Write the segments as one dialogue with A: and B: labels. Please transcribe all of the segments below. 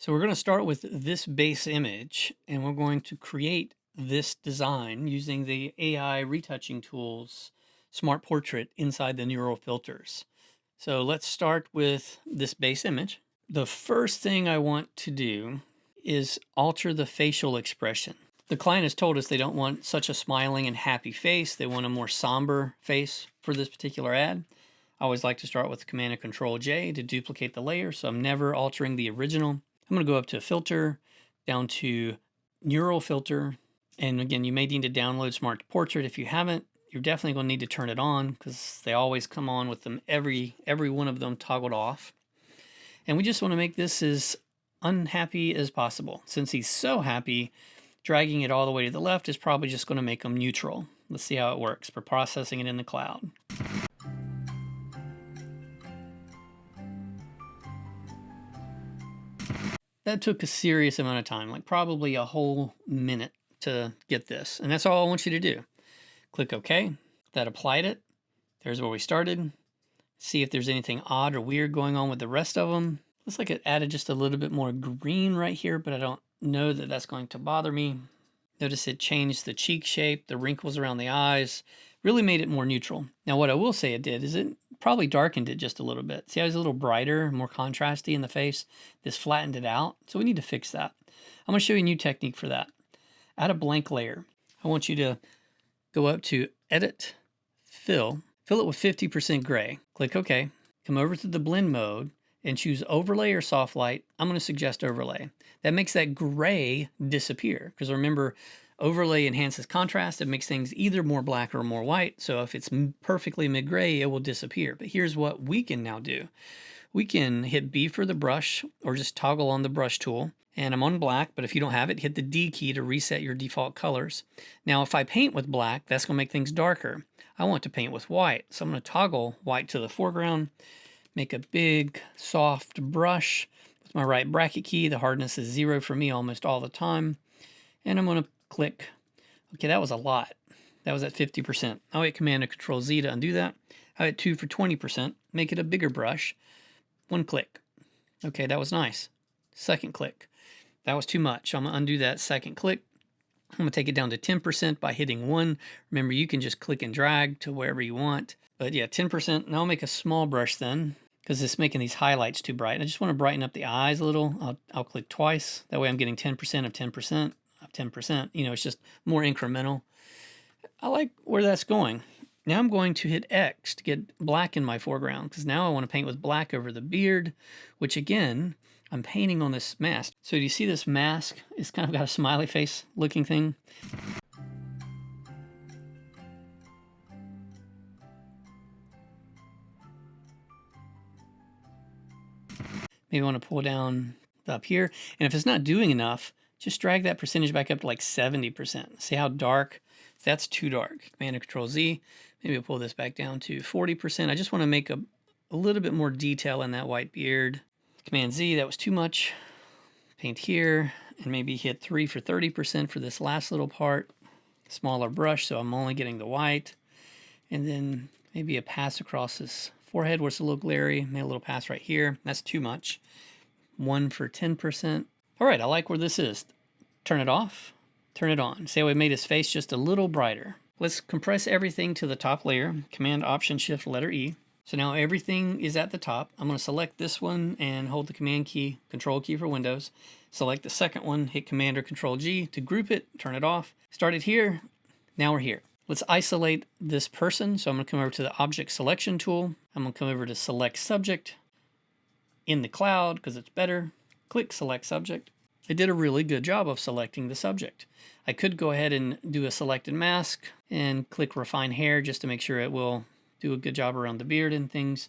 A: So we're going to start with this base image, and we're going to create this design using the AI retouching tools Smart Portrait inside the neural filters. So let's start with this base image. The first thing I want to do is alter the facial expression. The client has told us they don't want such a smiling and happy face. They want a more somber face for this particular ad. I always like to start with Command and Control J to duplicate the layer, so I'm never altering the original. I'm going to go up to Filter, down to Neural Filter, and again, you may need to download Smart Portrait. If you haven't, you're definitely going to need to turn it on because they always come on with them, every one of them toggled off. And we just want to make this as unhappy as possible. Since he's so happy, dragging it all the way to the left is probably just going to make him neutral. Let's see how it works. We're processing it in the cloud. That took a serious amount of time, like probably a whole minute to get this. And that's all I want you to do. Click OK. That applied it. There's where we started. See if there's anything odd or weird going on with the rest of them. Looks like it added just a little bit more green right here, but I don't know that that's going to bother me. Notice it changed the cheek shape, the wrinkles around the eyes, really made it more neutral. Now what I will say it did is it probably darkened it just a little bit. See how it's a little brighter, more contrasty in the face? This flattened it out, so we need to fix that. I'm going to show you a new technique for that. Add a blank layer. I want you to go up to Edit, Fill it with 50% gray. Click OK. Come over to the blend mode and choose overlay or soft light. I'm going to suggest overlay. That makes that gray disappear because remember, overlay enhances contrast. It makes things either more black or more white. So if it's perfectly mid-gray, it will disappear. But here's what we can now do. We can hit B for the brush or just toggle on the brush tool. And I'm on black, but if you don't have it, hit the D key to reset your default colors. Now, if I paint with black, that's going to make things darker. I want to paint with white, so I'm going to toggle white to the foreground, make a big, soft brush with my right bracket key. The hardness is 0 for me almost all the time. And I'm going to click. Okay, that was a lot. That was at 50%. I'll hit Command and Control Z to undo that. I'll hit 2 for 20%. Make it a bigger brush. One click. Okay, that was nice. Second click. That was too much. I'm going to undo that second click. I'm going to take it down to 10% by hitting 1. Remember, you can just click and drag to wherever you want. But yeah, 10%. Now I'll make a small brush then because it's making these highlights too bright. I just want to brighten up the eyes a little. I'll click twice. That way I'm getting 10% of 10% of 10%. You know, it's just more incremental. I like where that's going. Now I'm going to hit X to get black in my foreground because now I want to paint with black over the beard, which again, I'm painting on this mask. So do you see this mask? It's kind of got a smiley face looking thing. Maybe I want to pull down up here. And if it's not doing enough, just drag that percentage back up to like 70%. See how dark? That's too dark. Command and Control Z. Maybe I'll pull this back down to 40%. I just want to make a little bit more detail in that white beard. Command Z, that was too much. Paint here, and maybe hit 3 for 30% for this last little part. Smaller brush, so I'm only getting the white. And then maybe a pass across this forehead where it's a little glary. Maybe a little pass right here. That's too much. 1 for 10%. All right, I like where this is. Turn it off, turn it on. See how we made his face just a little brighter. Let's compress everything to the top layer. Command, Option, Shift, letter E. So now everything is at the top. I'm going to select this one and hold the Command key, Control key for Windows. Select the second one, hit Command or Control G to group it, turn it off. Start it here. Now we're here. Let's isolate this person. So I'm going to come over to the Object Selection tool. I'm going to come over to Select Subject in the cloud because it's better. Click Select Subject. It did a really good job of selecting the subject. I could go ahead and do a selected mask and click Refine Hair just to make sure it will do a good job around the beard and things.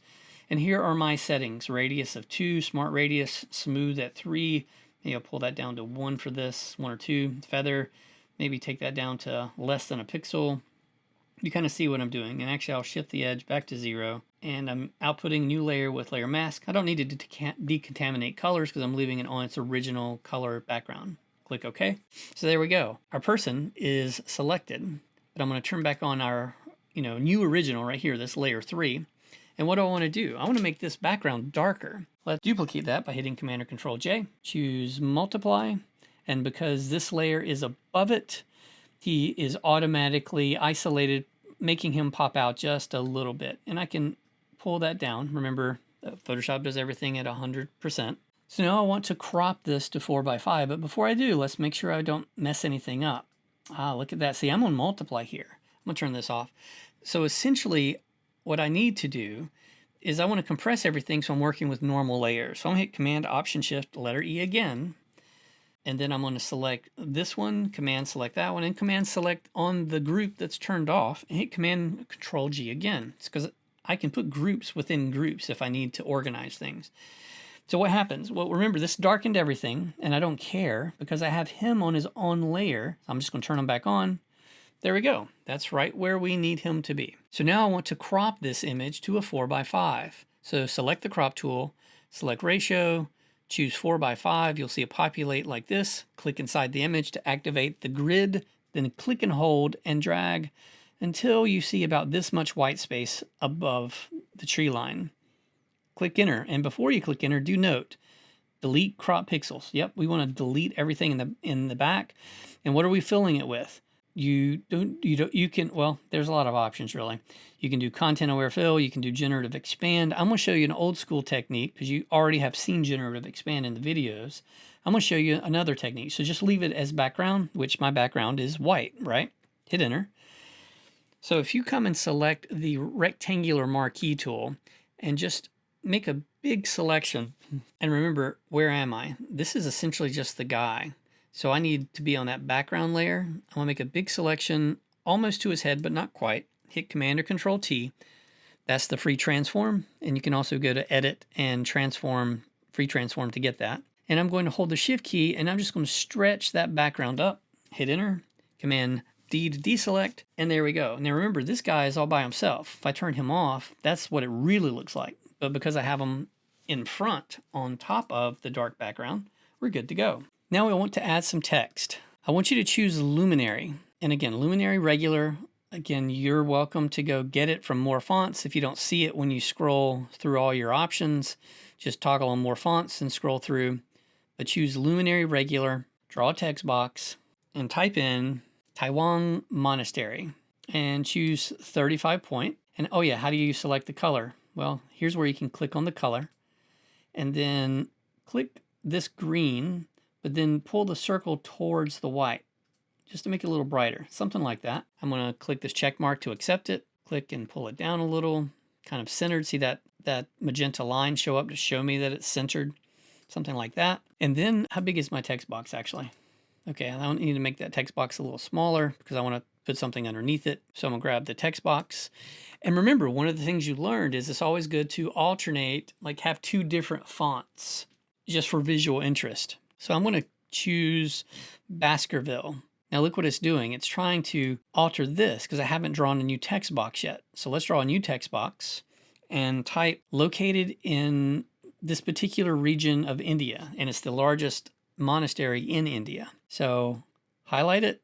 A: And here are my settings. Radius of 2, Smart Radius, Smooth at 3. Maybe I'll pull that down to 1 for this, 1 or 2. Feather, maybe take that down to less than a pixel. You kind of see what I'm doing. And actually I'll shift the edge back to 0. And I'm outputting new layer with layer mask. I don't need to decontaminate colors because I'm leaving it on its original color background. Click OK. So there we go. Our person is selected. But I'm going to turn back on our new original right here, this layer 3. And what do I want to do? I want to make this background darker. Let's duplicate that by hitting Command or Control J. Choose multiply. And because this layer is above it, he is automatically isolated, making him pop out just a little bit. And I can pull that down. Remember, Photoshop does everything at 100%. So now I want to crop this to 4:5, but before I do, let's make sure I don't mess anything up. Look at that. See, I'm on multiply here. I'm gonna turn this off. So essentially, what I need to do is I want to compress everything, so I'm working with normal layers. So I'm gonna hit Command Option Shift letter E again, and then I'm going to select this one, Command select that one, and Command select on the group that's turned off, and hit Command Control G again. It's because I can put groups within groups if I need to organize things. So what happens? Well, remember, this darkened everything, and I don't care because I have him on his own layer. I'm just going to turn him back on. There we go. That's right where we need him to be. So now I want to crop this image to a 4:5. So select the crop tool, select ratio, choose 4:5. You'll see it populate like this. Click inside the image to activate the grid, then click and hold and drag until you see about this much white space above the tree line. Click enter, and before you click enter, do note, delete crop pixels. Yep, we want to delete everything in the back. And what are we filling it with? You can, well, there's a lot of options really. You can do content aware fill, you can do generative expand. I'm going to show you an old school technique because you already have seen generative expand in the videos. I'm going to show you another technique. So just leave it as background, which my background is white, right? Hit enter. So if you come and select the rectangular marquee tool and just make a big selection, and remember, where am I? This is essentially just the guy. So I need to be on that background layer. I'm gonna make a big selection almost to his head, but not quite. Hit Command or Control T. That's the free transform. And you can also go to Edit and Transform, free transform to get that. And I'm going to hold the Shift key and I'm just going to stretch that background up. Hit enter, Command D to deselect, and there we go. Now remember, this guy is all by himself. If I turn him off, that's what it really looks like. But because I have him in front on top of the dark background, we're good to go. Now we want to add some text. I want you to choose Luminary. And again, Luminary regular. Again, you're welcome to go get it from more fonts. If you don't see it when you scroll through all your options, just toggle on more fonts and scroll through. But choose Luminary regular, draw a text box, and type in Taiwan Monastery. And choose 35 point. And oh yeah, how do you select the color? Well, here's where you can click on the color. And then click this green, but then pull the circle towards the white just to make it a little brighter, something like that. I'm going to click this check mark to accept it, click and pull it down a little, kind of centered. See that magenta line show up to show me that it's centered, something like that. And then how big is my text box actually? Okay, I need to make that text box a little smaller because I want to put something underneath it. So I'm going to grab the text box. And remember, one of the things you learned is it's always good to alternate, like have two different fonts just for visual interest. So I'm going to choose Baskerville. Now look what it's doing. It's trying to alter this because I haven't drawn a new text box yet. So let's draw a new text box and type located in this particular region of India. And it's the largest monastery in India. So highlight it,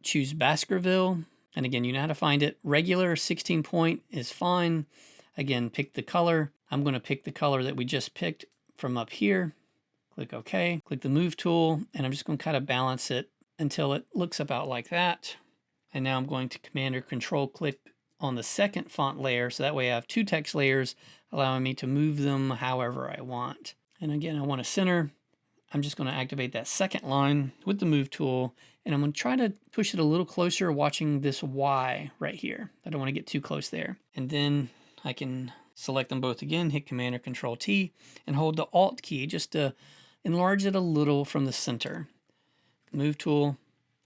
A: choose Baskerville. And again, you know how to find it. Regular 16 point is fine. Again, pick the color. I'm going to pick the color that we just picked from up here. Click OK. Click the Move tool, and I'm just going to kind of balance it until it looks about like that. And now I'm going to Command or Control click on the second font layer, so that way I have two text layers, allowing me to move them however I want. And again, I want to center. I'm just going to activate that second line with the Move tool, and I'm going to try to push it a little closer, watching this Y right here. I don't want to get too close there. And then I can select them both again, hit Command or Control T, and hold the Alt key just to enlarge it a little from the center. Move tool.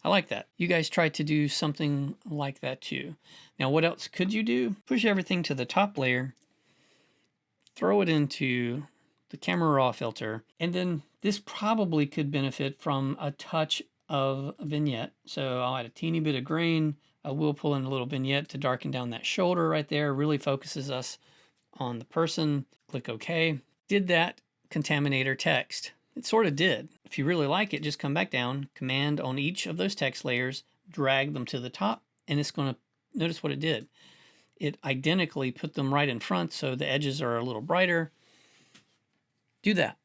A: I like that. You guys try to do something like that too. Now, what else could you do? Push everything to the top layer, throw it into the camera raw filter, and then this probably could benefit from a touch of a vignette. So I'll add a teeny bit of grain. I will pull in a little vignette to darken down that shoulder right there. Really focuses us on the person. Click OK. Did that contaminate our text? It sort of did. If you really like it, just come back down, Command on each of those text layers, drag them to the top, and it's going to, notice what it did. it identically, put them right in front so the edges are a little brighter. Do that.